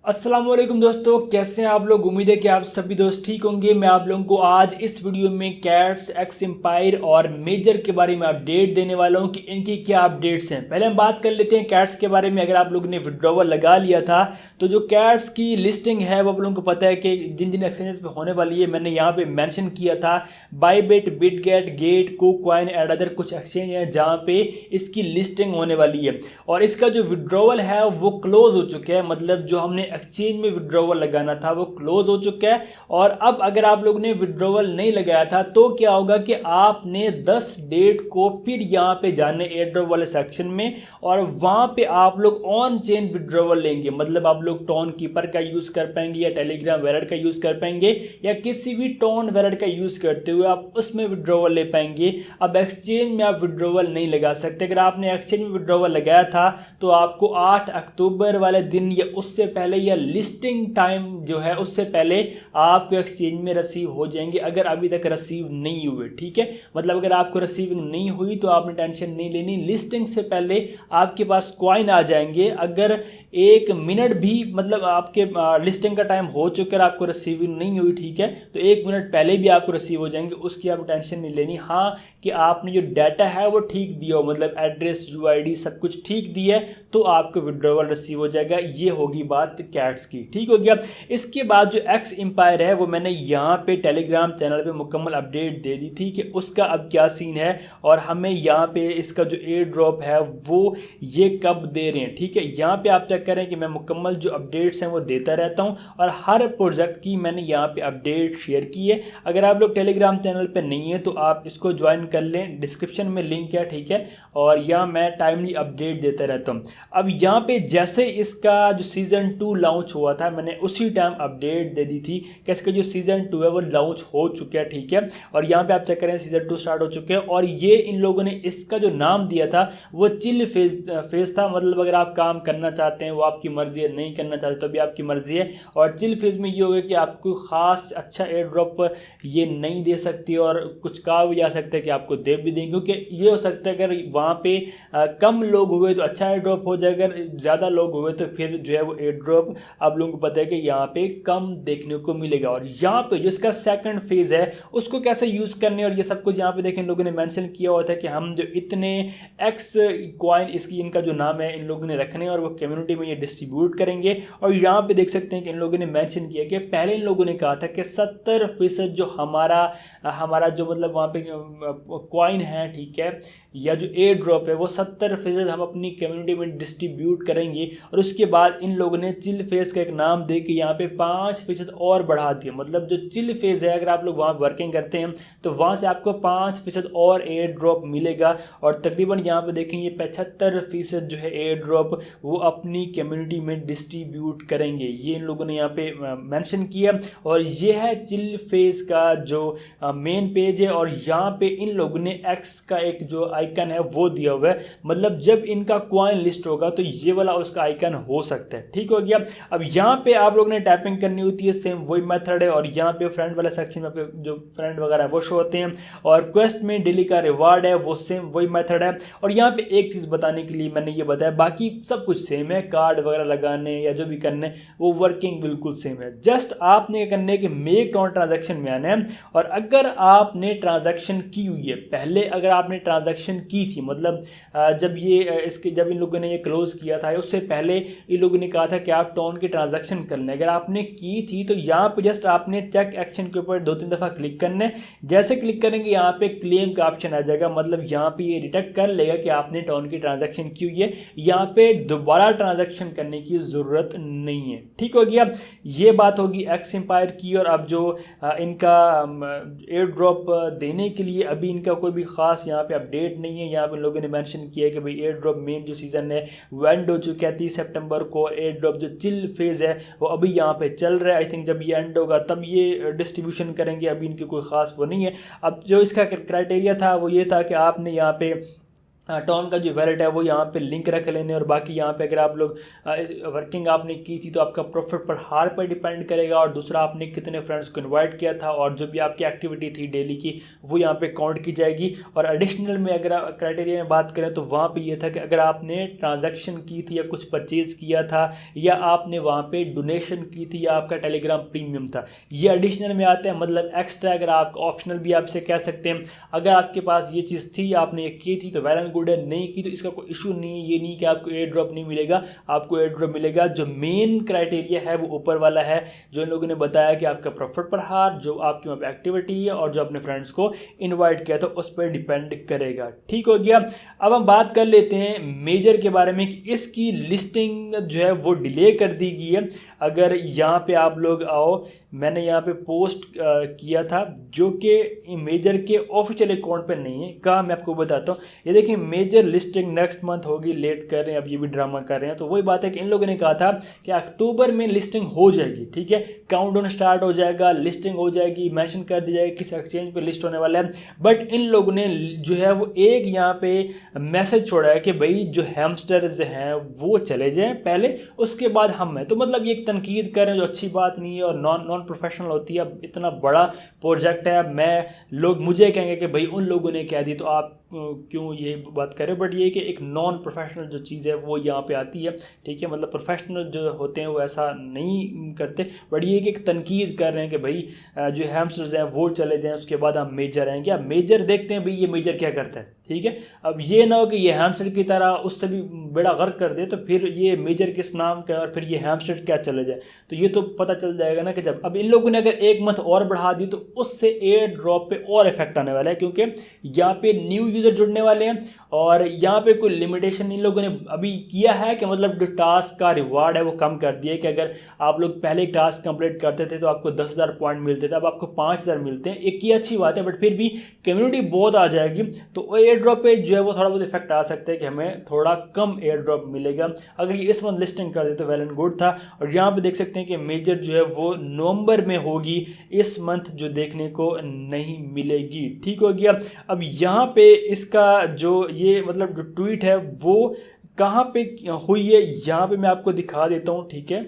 अस्सलाम वालेकुम दोस्तों, कैसे हैं आप लोग। उम्मीद है कि आप सभी दोस्त ठीक होंगे। मैं आप लोगों को आज इस वीडियो में कैट्स, एक्स एम्पायर और मेजर के बारे में अपडेट देने वाला हूं कि इनकी क्या अपडेट्स हैं। पहले हम बात कर लेते हैं कैट्स के बारे में। अगर आप लोगों ने विड्रॉवल लगा लिया था तो जो कैट्स की लिस्टिंग है वो आप लोगों को पता है कि जिन जिन एक्सचेंजेस पे होने वाली है मैंने यहाँ पे मेंशन किया था। Bybit, Bitget, Gate, KuCoin and other कुछ एक्सचेंज हैं जहाँ पे इसकी लिस्टिंग होने वाली है। और इसका जो विड्रॉवल है वो क्लोज हो चुका है, मतलब जो हमने एक्सचेंज में विड्रॉवल लगाना था वो क्लोज हो चुका है। और अब अगर आप लोगों ने विड्रॉवल नहीं लगाया था तो क्या होगा कि आपने 10 डेट को फिर यहाँ पे जाने एयर ड्रॉप वाले सेक्शन में और वहाँ पे आप लोग ऑन चेन विड्रॉवल लेंगे। मतलब आप लोग टोन कीपर का यूज़ कर पाएंगे या टेलीग्राम वैलेट का यूज़ कर पाएंगे या किसी भी टोन वैलेट का यूज़ करते हुए आप उसमें विड्रॉवल ले पाएंगे। अब एक्सचेंज में आप विड्रॉवल नहीं लगा सकते। अगर आपने एक्सचेंज में विड्रॉवल लगाया था तो आपको 8 अक्टूबर वाले दिन या उससे पहले या लिस्टिंग टाइम जो है उससे पहले आपको एक्सचेंज में रिसीव हो जाएंगे, अगर अभी तक रिसीव नहीं हुए। ठीक है, मतलब अगर आपको रिसीविंग नहीं हुई तो आपने टेंशन नहीं लेनी, लिस्टिंग से पहले आपके पास कॉइन आ जाएंगे। अगर 1 मिनट भी मतलब आपके लिस्टिंग का टाइम हो चुका है, आपको रिसीविंग नहीं हुई, ठीक है, तो 1 मिनट पहले भी आपको रिसीव हो जाएंगे, उसकी आप टेंशन नहीं लेनी। हाँ, कि आपने जो डाटा है वो ठीक दिया हो, मतलब एड्रेस, यूआईडी सब कुछ ठीक दिया है तो आपको विड्रॉवल रिसीव हो जाएगा। ये होगी बात कैट्स की, ठीक हो गया। इसके बाद जो एक्स एम्पायर है वो मैंने यहाँ पे टेलीग्राम चैनल पे मुकम्मल अपडेट दे दी थी कि उसका अब क्या सीन है और हमें यहाँ पे इसका जो एयर ड्रॉप है वो ये कब दे रहे हैं। ठीक है, यहाँ पे आप चेक करें कि मैं मुकम्मल जो अपडेट्स हैं वो देता रहता हूँ और हर प्रोजेक्ट की मैंने यहाँ पे अपडेट शेयर की है। अगर आप लोग टेलीग्राम चैनल पे नहीं है तो आप इसको ज्वाइन कर लें, डिस्क्रिप्शन में लिंक है, ठीक है। और यहाँ मैं टाइमली अपडेट देता रहता हूँ। अब यहाँ पे जैसे इसका जो सीज़न 2 लॉन्च हुआ था मैंने उसी टाइम अपडेट दे दी थी कि इसका जो सीज़न 2 है वो लॉन्च हो चुका है, ठीक है। और यहाँ पे आप चेक करें सीज़न 2 स्टार्ट हो चुके हैं और ये इन लोगों ने इसका जो नाम दिया था वो चिल फेज था। मतलब अगर आप काम करना चाहते हैं वो आपकी मर्जी है, नहीं करना चाहते तो भी आपकी मर्जी है। और चिल फेज में ये होगा कि आपको खास अच्छा एयर ड्रॉप ये नहीं दे सकती और कुछ कहा भी जा सकता है कि आपको दे भी देंगे, क्योंकि ये हो सकता है अगर वहाँ पे कम लोग हुए तो अच्छा एयर ड्रॉप हो जाएगा, ज़्यादा लोग हुए तो फिर जो है वो एयर ड्रॉप आप लोगों को पता है कि यहाँ पे कम देखने को मिलेगा। और यहाँ पे जो इसका सेकंड फेज है उसको कैसे यूज़ करने और ये सब कुछ यहाँ पे देखें इन लोगों ने मेंशन किया हुआ था कि हम जो इतने एक्स कॉइन इसकी इनका जो नाम है इन लोगों ने रखने और वो कम्युनिटी में ये डिस्ट्रीब्यूट करेंगे। और यहाँ पे देख सकते हैं कि इन लोगों ने मेंशन किया कि पहले इन लोगों ने कहा था कि 70% जो हमारा जो मतलब वहाँ पे कॉइन है, ठीक है, या जो एयर ड्रॉप है वो 70% हम अपनी कम्युनिटी में डिस्ट्रीब्यूट करेंगे। और उसके बाद इन लोगों ने चिल फेज का एक नाम दे के यहाँ पे 5% और बढ़ा दिया। मतलब जो चिल फेज है अगर आप लोग वहाँ वर्किंग करते हैं तो वहाँ से आपको 5% और एयर ड्रॉप मिलेगा। और तकरीबन यहाँ पे देखेंगे 75% जो है एयर ड्रॉप वो अपनी कम्युनिटी में डिस्ट्रीब्यूट करेंगे, ये इन लोगों ने यहाँ पे मेंशन किया। और ये है चिल फेज का जो मेन पेज है और यहाँ पे इन लोगों ने एक्स का एक जो आइकन है वो दिया हुआ है। मतलब जब इनका कॉइन लिस्ट होगा तो ये वाला उसका आइकन हो सकता है, ठीक हो गया। अब यहाँ पे आप लोगों ने टैपिंग करनी होती है, सेम वही मेथड है। और यहाँ पे फ्रेंड वाला सेक्शन में आपके जो फ्रेंड वगैरह है वो शो होते हैं और क्वेस्ट में डेली का रिवार्ड है वो सेम वही मेथड है। और यहाँ पे एक चीज़ बताने के लिए मैंने ये बताया, बाकी सब कुछ सेम है, कार्ड वगैरह लगाने या जो भी करने वो वर्किंग बिल्कुल सेम है। जस्ट आपने करने है कि मेक टोन ट्रांजेक्शन में आना है। और अगर आपने ट्रांजेक्शन की हुई है पहले, अगर आपने ट्रांजेक्शन की थी, मतलब जब इन लोगों ने ये क्लोज किया था उससे पहले इन लोगों ने कहा था कि आप टोन की ट्रांजैक्शन कर लें, अगर आपने की थी तो यहाँ पे जस्ट आपने चेक एक्शन के ऊपर 2-3 दफ़ा क्लिक करना है। जैसे क्लिक करेंगे यहाँ पे क्लेम का ऑप्शन आ जाएगा, मतलब यहाँ पे ये डिटेक्ट कर लेगा कि आपने टोन की ट्रांजैक्शन की हुई है, यहाँ पे दोबारा ट्रांजैक्शन करने की ज़रूरत नहीं है, ठीक हो गया। ये बात होगी एक्स एम्पायर की। और अब जो इनका एयर ड्रॉप देने के लिए अभी इनका कोई भी खास यहाँ पे अपडेट नहीं है। यहाँ पे लोगों ने मेंशन किया है कि भाई एयर ड्रॉप मेन जो सीज़न है वो एंड हो चुका है 30 सितंबर को। एयर ड्रॉप जो चिल फेज़ है वो अभी यहाँ पे चल रहा है। आई थिंक जब ये एंड होगा तब ये डिस्ट्रीब्यूशन करेंगे, अभी इनकी कोई ख़ास वो नहीं है। अब जो इसका क्राइटेरिया था वो ये था कि आपने यहाँ पे टॉन का जो वैलेट है वो यहाँ पे लिंक रख लेने, और बाकी यहाँ पे अगर आप लोग वर्किंग आपने की थी तो आपका प्रॉफिट पर हार पर डिपेंड करेगा, और दूसरा आपने कितने फ्रेंड्स को इनवाइट किया था, और जो भी आपकी एक्टिविटी थी डेली की वो यहाँ पे काउंट की जाएगी। और एडिशनल में अगर क्राइटेरिया में बात करें तो वहाँ पे ये था कि अगर आपने ट्रांजैक्शन की थी या कुछ परचेज़ किया था, या आपने वहाँ पे डोनेशन की थी, या आपका टेलीग्राम प्रीमियम था, ये एडिशनल में आते हैं, मतलब एक्स्ट्रा। अगर आप ऑप्शनल भी आपसे कह सकते हैं, अगर आपके पास ये चीज़ थी, आपने ये की थी तो वेल एंड गुड है, नहीं की तो इसका कोई इशू नहीं है। ये नहीं कि आपको एयर ड्रॉप नहीं मिलेगा, आपको एयर ड्रॉप मिलेगा। जो मेन क्राइटेरिया है वो ऊपर वाला है, जो इन लोगों ने बताया कि आपका प्रॉफिट पर हार, जो आपकी वहाँ पे एक्टिविटी है, और जो अपने फ्रेंड्स को इनवाइट किया था उस पर डिपेंड करेगा। ठीक हो गया। अब हम बात कर लेते हैं मेजर के बारे में कि इसकी लिस्टिंग जो है वो डिले कर दी गई है। अगर यहाँ पे आप लोग आओ, मैंने यहाँ पे पोस्ट किया था जो कि मेजर के ऑफिशियल अकाउंट पे नहीं है, कहाँ मैं आपको बताता हूँ। ये देखिए, मेजर लिस्टिंग नेक्स्ट मंथ होगी, लेट कर रहे हैं, अब ये भी ड्रामा कर रहे हैं। तो वही बात है कि इन लोगों ने कहा था कि अक्टूबर में लिस्टिंग हो जाएगी, ठीक है, काउंटडाउन स्टार्ट हो जाएगा, लिस्टिंग हो जाएगी, मेंशन कर दी जाएगी किस एक्सचेंज पे लिस्ट होने वाला है। बट इन लोगों ने जो है वो एक यहाँ पे मैसेज छोड़ा है कि भाई जो हैमस्टर्स हैं वो चले जाएं पहले, उसके बाद हम हैं। तो मतलब ये एक तनकीद कर रहे हैं जो अच्छी बात नहीं है और नॉन प्रोफेशनल होती है। इतना बड़ा प्रोजेक्ट है, लोग मुझे कहेंगे कि भाई उन लोगों ने कह दी तो आप क्यों ये बात करें। बट ये कि एक नॉन प्रोफेशनल जो चीज़ है वो यहाँ पे आती है, ठीक है। मतलब प्रोफेशनल जो होते हैं वो ऐसा नहीं करते, बट ये कि एक तनकीद कर रहे हैं कि भाई जो हैमस्टर्स हैं वो चले जाएं, उसके बाद हम मेजर आएंगे। अब मेजर देखते हैं भाई ये मेजर क्या करता है, ठीक है। अब ये ना हो कि ये हैमस्टर की तरह उससे भी बेड़ा गर्क कर दे, तो फिर ये मेजर किस नाम का और फिर ये हैमस्टर क्या चले जाए, तो ये तो पता चल जाएगा ना कि जब अब इन लोगों ने अगर एक मंथ और बढ़ा दी तो उससे एयर ड्रॉप पे और इफेक्ट आने वाला है, क्योंकि यहाँ पे न्यू यूज़र जुड़ने वाले हैं और यहाँ पे कोई लिमिटेशन इन लोगों ने अभी किया है कि मतलब जो टास्क का रिवार्ड है वो कम कर दिया है कि अगर आप लोग पहले टास्क कंप्लीट करते थे तो आपको 10,000 पॉइंट मिलते थे, अब आपको 5,000 मिलते हैं। एक ये अच्छी बात है, बट फिर भी कम्युनिटी बहुत आ जाएगी तो एयर ड्रॉप पे जो है वो थोड़ा बहुत इफेक्ट आ सकता है कि हमें थोड़ा कम एयर ड्रॉप मिलेगा। अगर ये इस मंथ लिस्टिंग कर दे तो वेल एंड गुड था। और यहाँ पे देख सकते हैं कि मेजर जो है वो नवंबर में होगी, इस मंथ जो देखने को नहीं मिलेगी। ठीक हो गया। अब यहाँ पे इसका जो ये मतलब जो ट्वीट है वो कहाँ पे हुई है, यहाँ पे मैं आपको दिखा देता हूँ, ठीक है।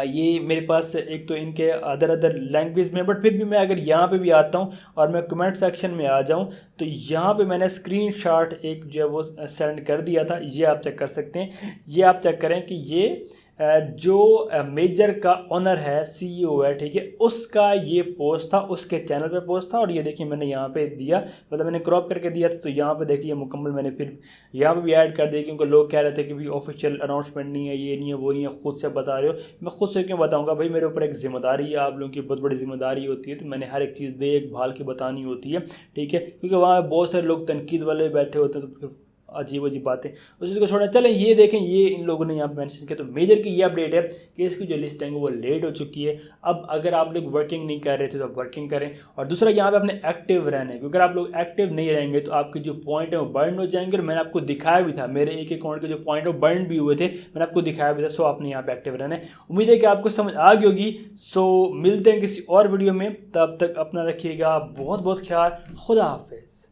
ये मेरे पास एक तो इनके अदर लैंग्वेज में, बट फिर भी मैं अगर यहाँ पे भी आता हूँ और मैं कमेंट सेक्शन में आ जाऊँ तो यहाँ पे मैंने स्क्रीनशॉट एक जो है वो सेंड कर दिया था, ये आप चेक कर सकते हैं। ये आप चेक करें कि ये जो मेजर का ओनर है, सीईओ है, ठीक है, उसका ये पोस्ट था, उसके चैनल पे पोस्ट था। और ये देखिए मैंने यहाँ पे दिया, मतलब मैंने क्रॉप करके दिया था, तो यहाँ पे देखिए मुकम्मल मैंने फिर यहाँ पे भी ऐड कर दिया, क्योंकि लोग कह रहे थे कि भाई ऑफिशियल अनाउंसमेंट नहीं है, ये नहीं है, वो नहीं है, खुद से बता रहे हो। मैं खुद से क्यों बताऊँगा भाई, मेरे ऊपर एक जिम्मेदारी है, आप लोगों की बहुत बड़ी जिम्मेदारी होती है, तो मैंने हर एक चीज़ देखभाल की बतानी होती है, ठीक है। क्योंकि वहाँ बहुत सारे लोग तनकीद वाले बैठे होते हैं, तो फिर अजीब बातें उस चीज़ को छोड़ना। चलें ये देखें, ये इन लोगों ने यहाँ पे मेंशन किया, तो मेजर की ये अपडेट है कि इसकी जो लिस्ट है वो लेट हो चुकी है। अब अगर आप लोग वर्किंग नहीं कर रहे थे तो आप वर्किंग करें। और दूसरा यहाँ पे अपने एक्टिव रहना है, क्योंकि अगर आप लोग एक्टिव नहीं रहेंगे तो आपके जो पॉइंट है वो बर्न हो जाएंगे। और मैंने आपको दिखाया भी था, मेरे एक अकाउंट के जो पॉइंट है वो बर्न भी हुए थे, मैंने आपको दिखाया भी था। सो आपने यहाँ पे एक्टिव रहना है। उम्मीद है कि आपको समझ आ गई होगी। सो मिलते हैं किसी और वीडियो में, तब तक अपना रखिएगा बहुत बहुत ख्याल। खुदा हाफिज़।